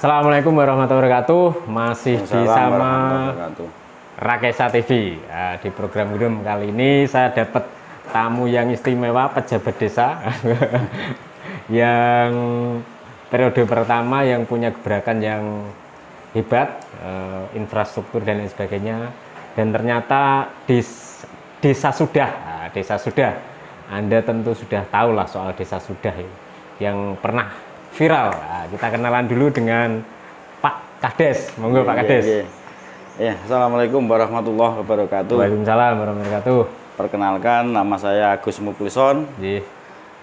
Assalamualaikum warahmatullahi wabarakatuh. Masih bersama Rakesa TV. Nah, di program Gudum kali ini saya dapat tamu yang istimewa, pejabat desa yang periode pertama yang punya gebrakan yang hebat, infrastruktur dan lain sebagainya. Dan ternyata desa sudah, desa sudah. Anda tentu sudah tahu lah soal desa sudah yang pernah viral. Nah, kita kenalan dulu dengan Pak Kades. Monggo Pak Kades. Ya, Assalamualaikum warahmatullahi wabarakatuh. Waalaikumsalam warahmatullahi wabarakatuh. Perkenalkan, nama saya Agus Muklison,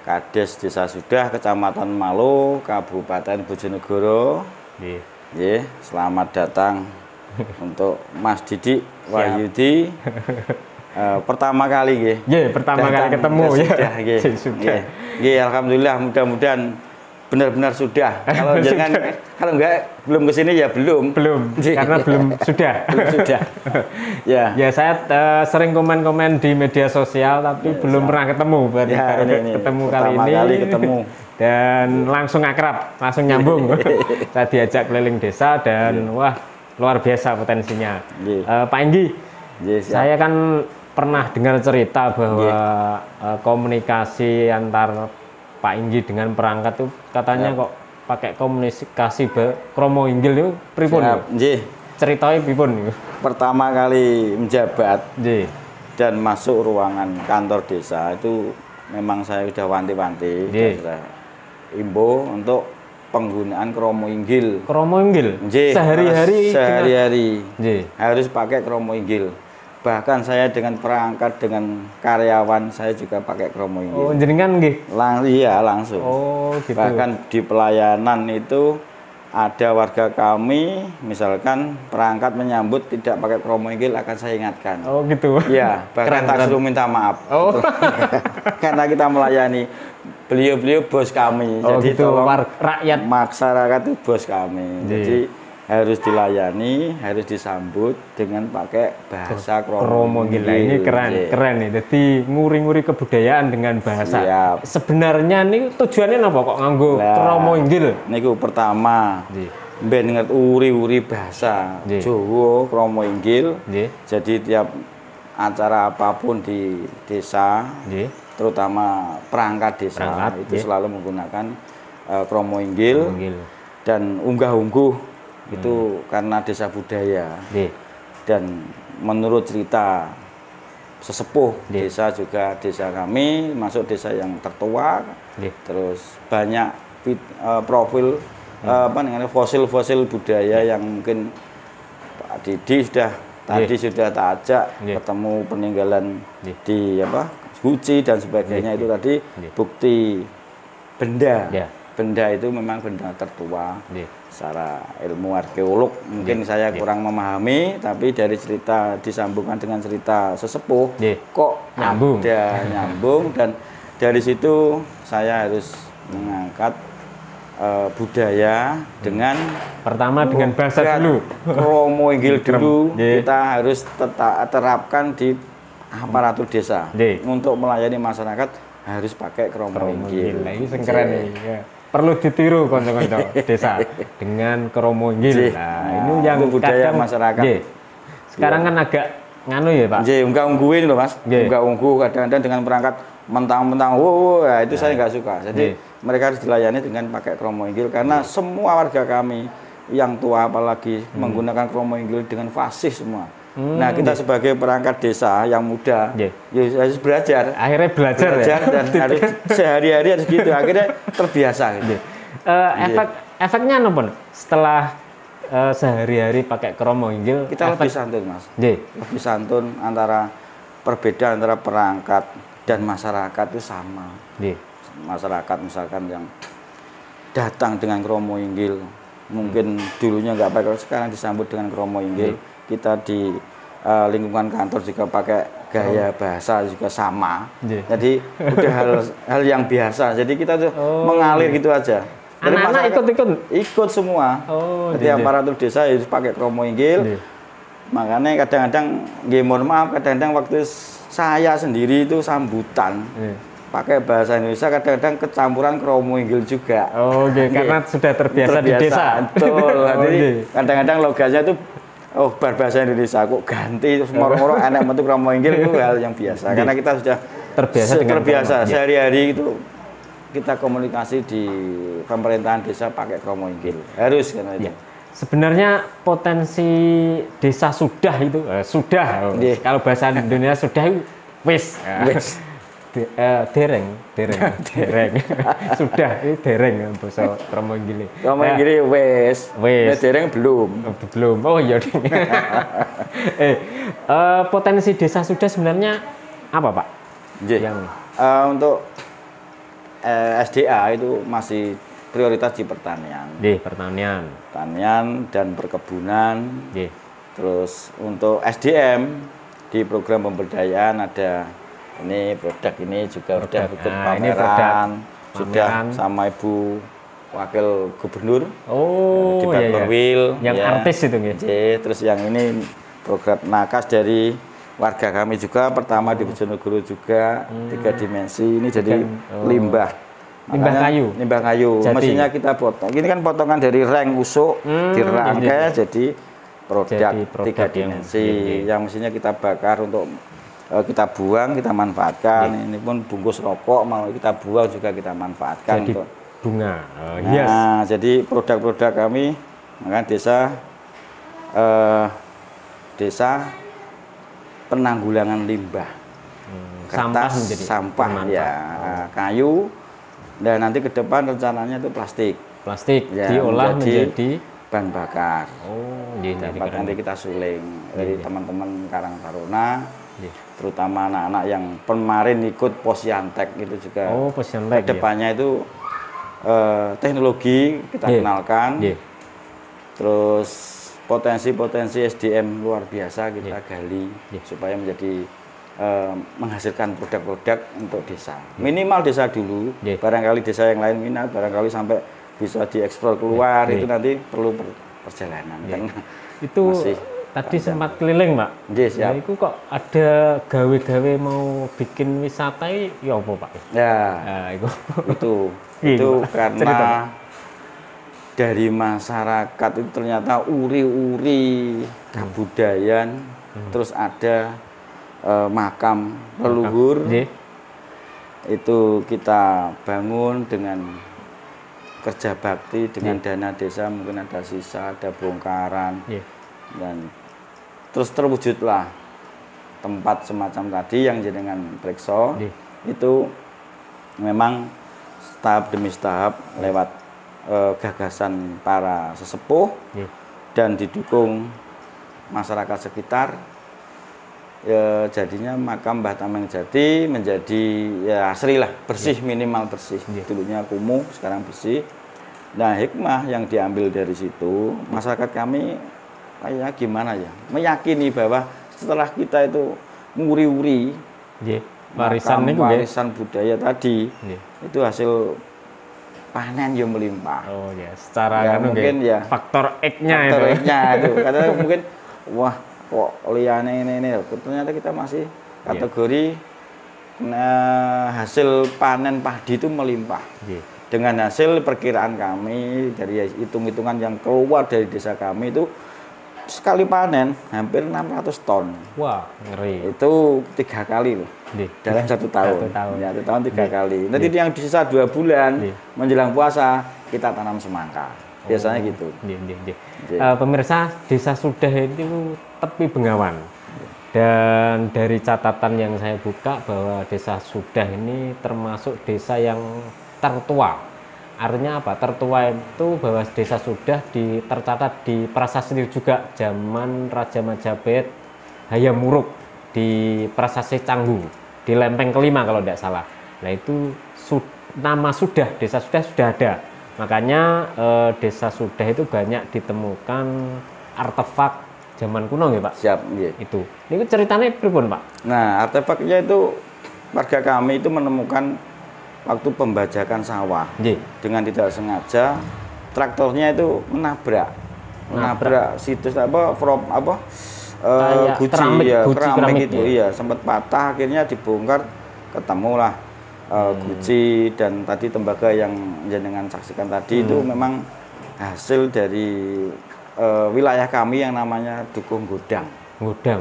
Kades Desa Sudah, Kecamatan Malo, Kabupaten Bojonegoro. Selamat datang untuk Mas Didik Wahyudi. Pertama kali, pertama kali ketemu sudah. Alhamdulillah, mudah-mudahan benar-benar sudah. Kalau jangan, kalau enggak belum kesini ya belum. Karena belum sudah. Ya saya sering komen-komen di media sosial, tapi belum pernah ketemu. Baru ketemu kali ini. Dan langsung akrab, langsung nyambung. Saya diajak keliling desa dan wah luar biasa potensinya. Pak Enggi, saya kan pernah dengar cerita bahwa komunikasi antar Pak Enggi dengan perangkat itu katanya kok pakai komunikasi kromo inggil itu pripun? Ceritanya pripun? Pertama kali menjabat dan masuk ruangan kantor desa itu memang saya sudah wanti-wanti dan saya imbo untuk penggunaan kromo inggil. Kromo inggil? Sehari-hari harus pakai kromo inggil. Bahkan saya dengan perangkat, dengan karyawan saya juga pakai kromo inggil. Oh, jenengan nggih? Iya, langsung. Oh, gitu. Bahkan di pelayanan itu ada warga kami, misalkan perangkat menyambut tidak pakai kromo inggil akan saya ingatkan. Oh, gitu. Iya, bahkan tak suruh minta maaf. Oh. Karena kita melayani beliau-beliau bos kami. Oh, jadi gitu. rakyat masyarakat itu bos kami. Jadi harus dilayani, harus disambut dengan pakai bahasa kromo inggil. Ini keren nih. Jadi nguri-nguri kebudayaan dengan bahasa. Sebenarnya ini tujuannya apa kok nganggo kromo inggil? Niku pertama, ben ngerti uri-uri bahasa Jawa kromo inggil. Jadi tiap acara apapun di desa, terutama perangkat desa itu selalu menggunakan kromo inggil. Dan unggah-ungguh itu karena desa budaya. Dan menurut cerita sesepuh desa juga, desa kami masuk desa yang tertua. Terus banyak profil fosil-fosil budaya yang mungkin Pak Didi tadi sudah tak ajak ketemu peninggalan di Guci dan sebagainya. Itu tadi bukti benda. Benda itu memang benda tertua. Secara ilmu arkeolog mungkin saya kurang memahami, tapi dari cerita disambungkan dengan cerita sesepuh kok nyambung dan dari situ saya harus mengangkat budaya dengan pertama dengan bahasa dulu, kromo inggil dulu. Kita harus terapkan di aparatur desa untuk melayani masyarakat harus pakai kromo inggil. Ini keren nih. Perlu ditiru konco-konco desa dengan kromo inggil. Nah, ini yang budaya masyarakat. Sekarang kan agak nganu ya, Pak. Unggah-ungguhin loh, Mas. Unggah-ungguh kadang-kadang dengan perangkat mentang-mentang, itu saya nggak suka. Jadi mereka harus dilayani dengan pakai kromo inggil karena semua warga kami yang tua apalagi menggunakan kromo inggil dengan fasih semua. Nah, kita sebagai perangkat desa yang muda harus belajar. Akhirnya belajar dan harus sehari-hari harus gitu. Akhirnya terbiasa. Efeknya apa? Setelah sehari-hari pakai kromo inggil, kita lebih santun, Mas. Lebih santun perbedaan antara perangkat dan masyarakat itu sama. Masyarakat misalkan yang datang dengan kromo inggil, mungkin dulunya nggak pakai, sekarang disambut dengan kromo inggil. Kita di lingkungan kantor juga pakai gaya bahasa juga sama. Jadi udah hal yang biasa. Jadi kita tuh mengalir gitu aja. Anak-anak ikut semua. Jadi aparatur desa harus pakai kromo inggil. Makanya kadang-kadang, mohon maaf, kadang-kadang waktu saya sendiri itu sambutan pakai bahasa Indonesia kadang-kadang kecampuran kromo inggil juga. Oh, okay. Karena sudah terbiasa di desa. Betul. Jadi kadang-kadang logatnya itu berbahasa Indonesia kok ganti terus moro-moro enak bentuk kromo inggil itu hal yang biasa. Karena kita sudah terbiasa sehari-hari itu kita komunikasi di pemerintahan desa pakai kromo inggil. Harus karena itu. Sebenarnya potensi desa sudah itu sudah. Kalau bahasa Indonesia sudah itu wis. Dereng sudah ini dereng bahasa kromo inggil. Kromo inggil wis dereng belum oh iya potensi desa sudah sebenarnya apa Pak? Yang untuk SDA itu masih prioritas di pertanian. Pertanian dan perkebunan. Terus untuk SDM di program pemberdayaan ada ini produk ini juga udah ikut pameran, sudah sama Ibu Wakil Gubernur di Bakperwil yang artis itu terus yang ini program nakas dari warga kami juga pertama di Bojonegoro juga 3 dimensi ini jadi limbah kayu mestinya kita potong ini kan potongan dari reng usuk dirangkai jadi produk 3 dimensi yang mestinya kita bakar untuk kita buang, kita manfaatkan. Ini pun bungkus rokok mau kita buang juga kita manfaatkan jadi untuk bunga. Jadi produk-produk kami maka desa penanggulangan limbah. Kertas, sampah ya, kayu dan nanti ke depan rencananya itu plastik diolah menjadi bahan bakar. Nanti kita suling dari teman-teman Karang Taruna. Terutama anak-anak yang kemarin ikut Posyantek itu juga kedepannya itu teknologi kita kenalkan terus potensi-potensi SDM luar biasa kita gali supaya menjadi menghasilkan produk-produk untuk desa minimal desa dulu barangkali desa yang lain minat barangkali sampai bisa dieksplor keluar itu nanti perlu perjalanan karena itu masih tadi sempat keliling, Pak. Ya, itu kok ada gawe-gawe mau bikin wisata ya apa, Pak? Itu karena dari masyarakat itu ternyata uri-uri kebudayaan, terus ada makam leluhur. Itu kita bangun dengan kerja bakti dengan dana desa mungkin ada sisa, ada bongkaran. Dan terus terwujudlah tempat semacam tadi yang jenengan periksa itu memang tahap demi tahap lewat gagasan para sesepuh dan didukung masyarakat sekitar jadinya makam Mbah Tameng Jati menjadi ya asri lah bersih minimal bersih dulunya kumuh sekarang bersih. Nah hikmah yang diambil dari situ masyarakat kami kayak gimana ya meyakini bahwa setelah kita itu nguri-uri warisan budaya tadi itu hasil panen yang melimpah. Secara mungkin ya faktor X-nya itu karena mungkin wah kok liane ini ternyata kita masih kategori hasil panen padi itu melimpah. Dengan hasil perkiraan kami dari hitung-hitungan yang keluar dari desa kami itu sekali panen hampir 600 ton. Wah, ngeri. Itu 3 kali loh. Dalam 1 tahun. Ya, 1 tahun 3 kali. Nanti yang sisa 2 bulan menjelang puasa kita tanam semangka. Biasanya gitu. Pemirsa, desa Sudah itu tepi Bengawan. Dan dari catatan yang saya buka bahwa desa Sudah ini termasuk desa yang tertua. Artinya apa? Tertua itu bahwa desa Sudah tercatat di prasasti juga zaman Raja Majapahit Hayam Wuruk di Prasasti Canggu di Lempeng kelima kalau tidak salah. Nah itu nama Sudah, desa sudah ada. Makanya desa Sudah itu banyak ditemukan artefak zaman kuno ya Pak? Siap, iya. Itu. Ini ceritanya pripun Pak? Nah artefaknya itu warga kami itu menemukan waktu pembajakan sawah dengan tidak sengaja traktornya itu menabrak situs guci keramik itu iya sempat patah akhirnya dibongkar ketemulah guci dan tadi tembaga yang jenengan saksikan tadi itu memang hasil dari wilayah kami yang namanya Dukuh Gudang.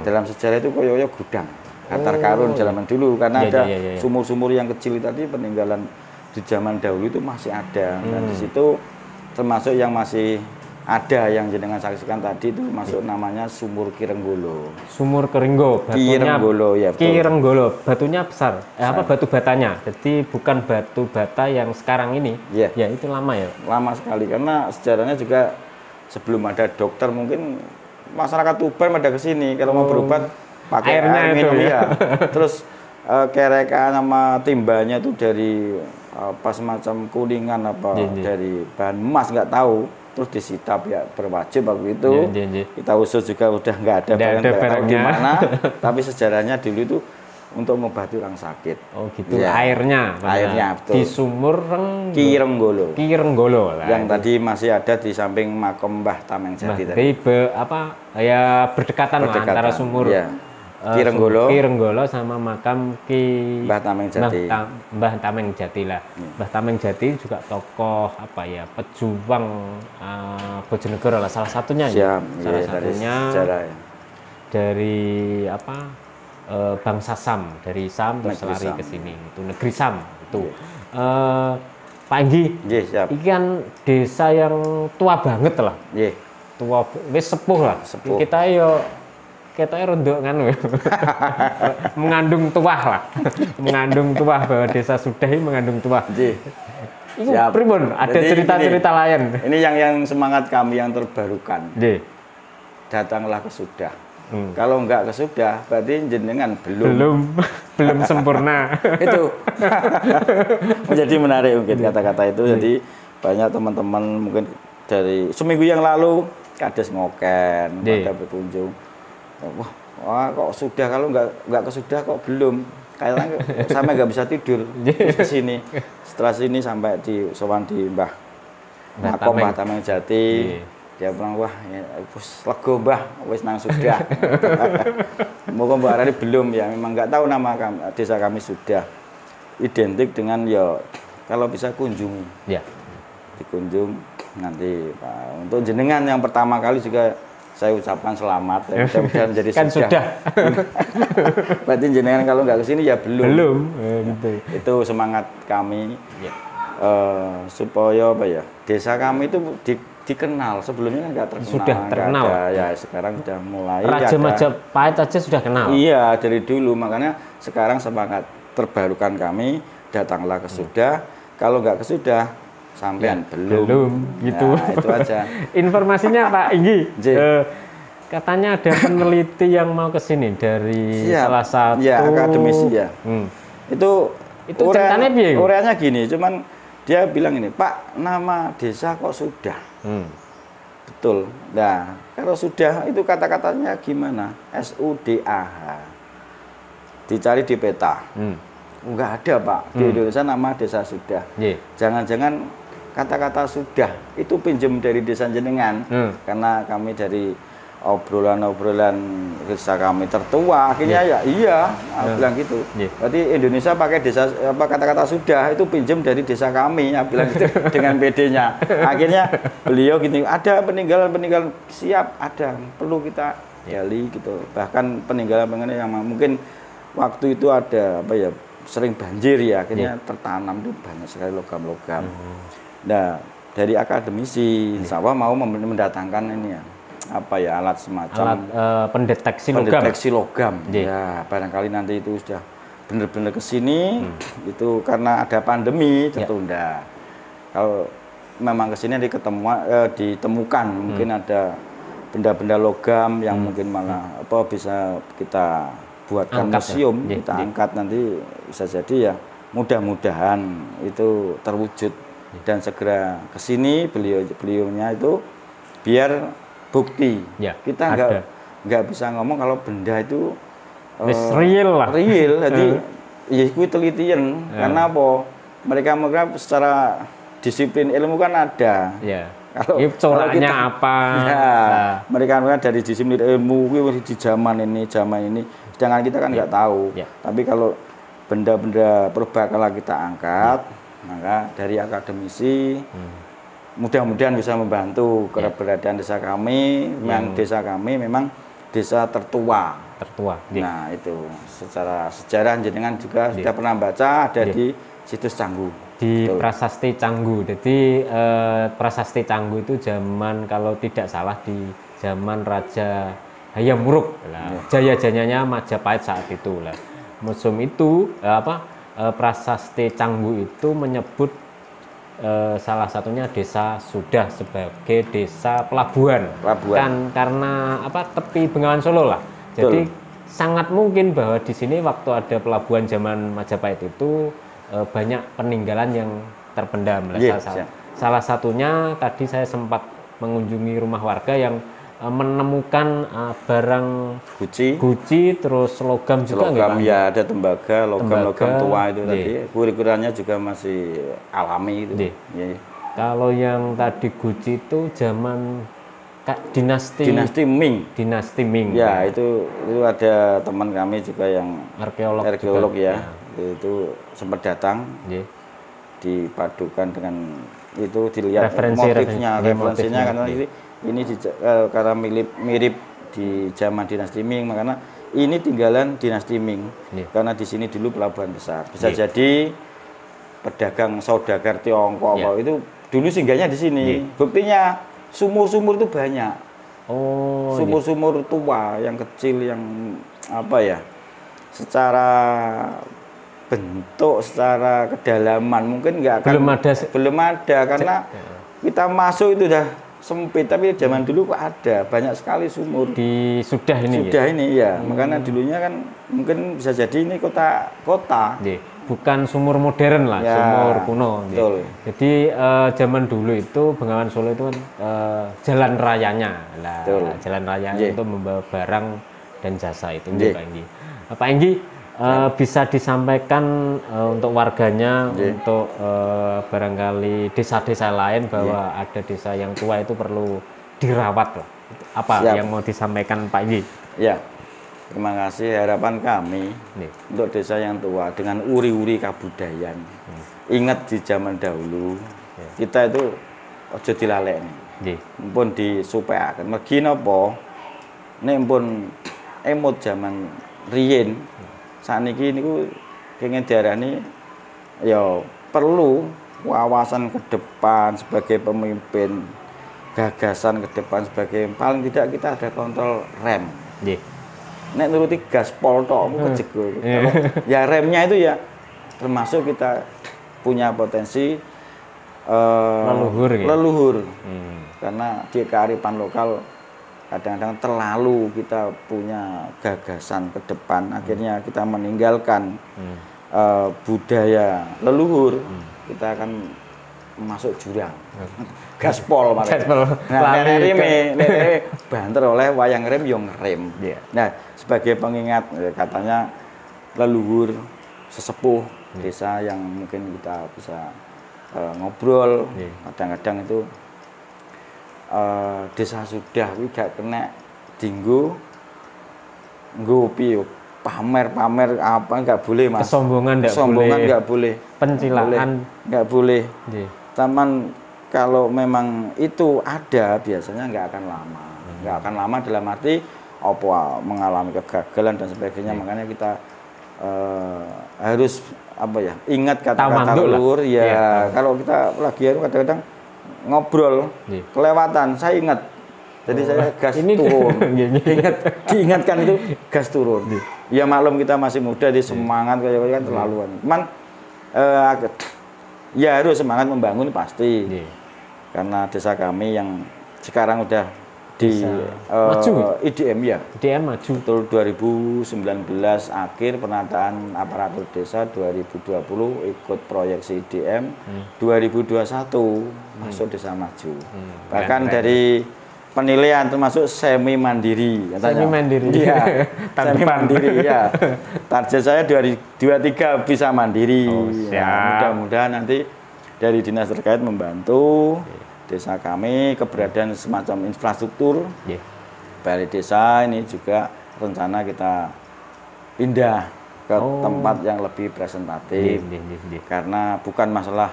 Dalam sejarah itu koyo-koyo gudang. Antar karun zaman dulu karena ada sumur-sumur yang kecil tadi peninggalan di zaman dahulu itu masih ada. Dan di situ termasuk yang masih ada yang jenengan saksikan tadi itu masuk namanya Sumur Kirenggolo. Sumur Kirenggolo, Kirenggolo ya. Kirenggolo, batunya besar. Apa batu batanya? Jadi bukan batu bata yang sekarang ini. Ya itu lama ya. Lama sekali karena sejarahnya juga sebelum ada dokter mungkin masyarakat Tuban pada ke sini kalau mau berobat pakai air minum ya. Terus kerekan sama timbanya itu dari apa semacam kuningan apa dari bahan emas nggak tahu. Terus disita ya berwajib waktu itu. Kita usul juga udah nggak ada barang gimana. Tapi sejarahnya dulu itu untuk mengobati orang sakit. Oh gitu. Ya. Airnya betul. Di Sumur Kirenggolo. Yang itu. tadi masih ada di samping makam Mbah Tameng Jati tadi. Berdekatan lah antara Sumur Kirenggolo sama makam Mbah Tameng Jati. Mbah Tameng Jati lah. Mbah Tameng Jati juga tokoh pejuang Bojonegoro lah salah satunya. Salah satunya dari bangsa Sam, dari Sam terus lari ke sini. Itu negeri Sam itu. Pak Enggi, ini kan desa yang tua banget lah. Tua, wis sepuh lah. Kita rondok kan mengandung tuah lah. Mengandung tuah bahwa desa Sudah ini mengandung tuah. Itu pribun, ada cerita-cerita lain. Ini yang semangat kami yang terbarukan. Datanglah ke Sudah. Kalau enggak ke Sudah, berarti jenengan belum sempurna. Itu menjadi menarik mungkin kata-kata itu. Jadi banyak teman-teman mungkin dari seminggu yang lalu kades ngoken, pada berkunjung. Wah kok Sudah, kalau nggak ke Sudah kok belum, kayaknya sampai nggak bisa tidur ke sini. Setelah sini sampai di sowan di Mbah Tameng Jati, dia bilang wah ya, lego Mbah wis nang Sudah. Moga Mbak Arani belum ya, memang nggak tahu nama desa kami Sudah. Identik dengan ya kalau bisa kunjungi. Dikunjung nanti Pak. Untuk jenengan yang pertama kali juga saya ucapkan selamat, mudah-mudahan jadi Sudah. Berarti jenengan kalau nggak kesini ya belum. Gitu. Itu semangat kami supaya desa kami itu dikenal. Sebelumnya kan nggak terkenal. Sudah terkenal. Ya sekarang sudah mulai. Raja Majapahit aja sudah kenal. Iya dari dulu, makanya sekarang semangat terbarukan kami datanglah ke Sudah. Kalau nggak ke Sudah sampean belum gitu. Nah, itu aja. Informasinya Pak Enggi. Katanya ada peneliti yang mau ke sini dari salah satu akademisi ya. Itu ceritanya piye? Ureanya gini, cuman dia bilang ini, Pak, nama desa kok Sudah. Betul. Nah, kalau Sudah itu kata-katanya gimana? SUDAH. Dicari di peta. Enggak ada Pak, di Indonesia nama desa Sudah. Jangan-jangan kata-kata Sudah itu pinjam dari desa jenengan, karena kami dari obrolan-obrolan desa kami tertua, akhirnya bilang gitu. Berarti Indonesia pakai desa kata-kata Sudah itu pinjam dari desa kami, bilang gitu dengan PD-nya. Akhirnya beliau gini, ada peninggalan siap, ada, perlu kita gali gitu. Bahkan peninggalan yang mungkin waktu itu ada sering banjir ya, akhirnya tertanam tuh banyak sekali logam-logam. Nah, dari akademisi, insya Allah mau mendatangkan ini alat semacam pendeteksi logam. Ya, barangkali nanti itu sudah benar-benar ke sini, itu karena ada pandemi tertunda. Kalau memang ke sini ditemukan mungkin ada benda-benda logam yang mungkin malah bisa kita buatkan museum, kita angkat nanti bisa jadi ya mudah-mudahan itu terwujud dan segera ke sini beliaunya itu biar bukti. Kita nggak bisa ngomong kalau benda itu real lah. Jadi ya itu telitian karena apa? Mereka secara disiplin ilmu kan ada. Kalau coraknya apa? Mereka dari disiplin ilmu di zaman ini, sedangkan kita kan nggak tahu. Tapi kalau benda-benda purbakala kita angkat, maka dari akademisi mudah-mudahan bisa membantu keberadaan desa kami. Yang desa kami memang desa tertua. Nah itu secara sejarah jenengan juga sudah pernah baca, ada di situs Canggu. Di Prasasti Canggu. Jadi Prasasti Canggu itu zaman kalau tidak salah di zaman Raja Hayam Wuruk. Jaya-jayanya Majapahit saat itu lah. Museum itu Prasasti Canggu itu menyebut salah satunya desa Sudah sebagai desa pelabuhan. Kan karena tepi Bengawan Solo lah. Jadi sangat mungkin bahwa di sini waktu ada pelabuhan zaman Majapahit itu banyak peninggalan yang terpendam. Salah satunya tadi saya sempat mengunjungi rumah warga yang menemukan barang guci, terus logam juga. Logam ya, ada tembaga, logam tua itu tadi. Ukurannya juga masih alami itu. Kalau yang tadi guci itu zaman dinasti Ming. Dinasti Ming. Ya, itu ada teman kami juga yang arkeolog ya. Itu sempat datang. Dipadukan dengan itu dilihat referensinya karena ini karena mirip di zaman dinasti Ming, makanya ini tinggalan dinasti Ming. Karena di sini dulu pelabuhan besar. Bisa jadi pedagang saudagar Tiongkok itu dulu singgahnya di sini. Buktinya sumur-sumur itu banyak. Sumur-sumur tua, yang kecil, yang secara bentuk, secara kedalaman mungkin nggak akan belum ada karena kita masuk itu udah sempit, tapi zaman dulu kok ada banyak sekali sumur di Sudah ini ya. Makanya dulunya kan mungkin bisa jadi ini kota bukan sumur modern lah, sumur kuno. Jadi zaman dulu itu Bengawan Solo itu kan jalan rayanya lah, jalan raya untuk membawa barang dan jasa itu. Pak Enggi bisa disampaikan untuk warganya, untuk barangkali desa-desa lain bahwa ada desa yang tua itu perlu dirawat. Apa yang mau disampaikan Pak Enggi? Ya, terima kasih. Harapan kami untuk desa yang tua dengan uri-uri kabudayan. Ingat di zaman dahulu kita itu ojo dilalekne. Pun disupayaken. Mergi napa? Nek pun emut zaman riyin saniki niku kenging diarani ya perlu wawasan ke depan sebagai pemimpin, gagasan ke depan sebagai paling tidak kita ada kontrol rem. Nek nuruti gaspol tok kejegur. Ya remnya itu ya termasuk kita punya potensi leluhur. Karena di kearifan lokal kadang-kadang terlalu kita punya gagasan ke depan, akhirnya kita meninggalkan budaya leluhur, kita akan masuk jurang. Gaspol malah. Nah, lere banter oleh wayang rem yang ngerem. Nah, sebagai pengingat katanya leluhur sesepuh desa yang mungkin kita bisa ngobrol, kadang-kadang itu desa Sudah kuwi gak kena dinggo piye pamer-pamer apa nggak boleh Mas. Kesombongan nggak boleh. Pencilaan nggak boleh. Taman kalau memang itu ada biasanya nggak akan lama. Nggak akan lama dalam arti mengalami kegagalan dan sebagainya. Makanya kita harus ingat kata-kata leluhur ya. Kalau kita lagi kadang-kadang ngobrol kelewatan, saya ingat, jadi saya gas turun. Diingatkan itu gas turun. Ya maklum kita masih muda, di semangat kayak kan terlaluan. Cuman ya harus semangat membangun pasti. Karena desa kami yang sekarang udah di IDM ya. IDM maju. Betul, 2019 akhir penataan aparatur desa, 2020 ikut proyeksi IDM, 2021 masuk desa maju. Bahkan dari penilaian termasuk semi mandiri katanya. Semi mandiri. Iya. Semi mandiri ya. Target saya 2023 bisa mandiri. Ya, mudah-mudahan nanti dari dinas terkait membantu desa kami keberadaan semacam infrastruktur. Balai desa ini juga rencana kita pindah ke tempat yang lebih presentatif. Karena bukan masalah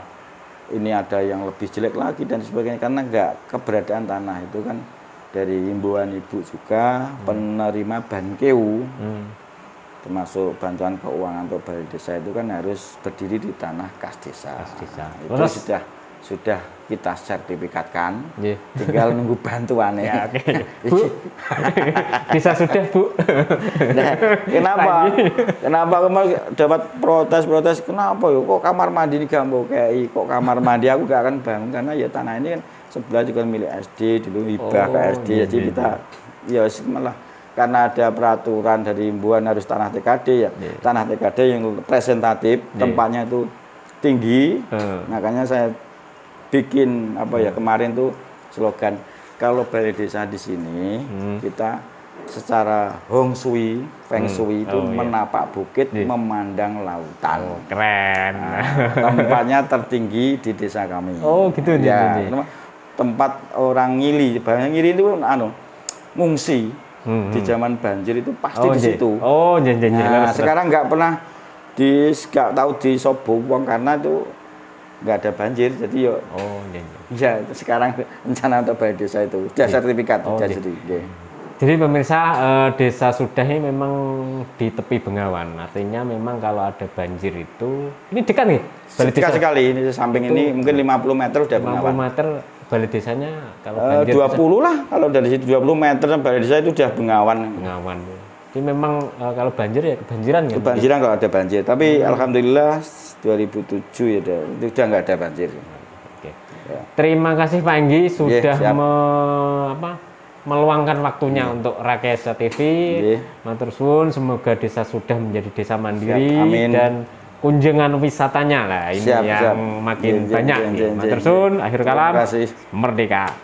ini ada yang lebih jelek lagi dan sebagainya, karena enggak, keberadaan tanah itu kan dari himbauan ibu juga penerima Bankeu, termasuk bantuan keuangan untuk balai desa itu kan harus berdiri di tanah kas desa. Itu sudah kita sertifikatkan, tinggal nunggu bantuannya. Ya, Bu, bisa sudah Bu. Nah, kenapa kemarin dapat protes, kenapa yuk kok kamar mandi ini gak kayak kok kamar mandi aku gak akan bangun, karena ya tanah ini kan sebelah juga milik SD dulu, hibah ke SD, jadi kita ya malah karena ada peraturan dari himbauan harus tanah TKD ya, tanah TKD yang representatif, tempatnya itu tinggi, makanya saya bikin kemarin tuh slogan, kalau balai desa di sini kita secara feng shui itu menapak bukit, memandang lautan. Keren. Nah, tempatnya tertinggi di desa kami. Oh gitu ya. Tempat orang Ngili, Bang Ngili itu ngungsi di zaman banjir itu pasti di situ. Nah, sekarang nggak pernah nggak tahu di Sobong karena itu nggak ada banjir, jadi yuk. Ya sekarang rencana untuk balai desa itu sudah sertifikat. Jadi pemirsa, desa Sudah ini memang di tepi Bengawan, artinya memang kalau ada banjir itu ini dekat nih. Dekat sekali, ini samping itu, ini mungkin 50 meter udah Bengawan. 50 meter balai desanya kalau banjir 20 lah, kalau dari situ 20 meter balai desa itu udah Bengawan. Jadi memang kalau banjir ya kebanjiran kan? Kebanjiran kalau ada banjir, tapi alhamdulillah 2007 ya itu udah nggak ada banjir. Ya. Terima kasih Pak Enggi sudah meluangkan waktunya untuk Rakesa TV. Matur suwun, semoga desa Sudah menjadi desa mandiri dan kunjungan wisatanya lah ini yang makin banyak. Matur suwun, akhir kalam, merdeka.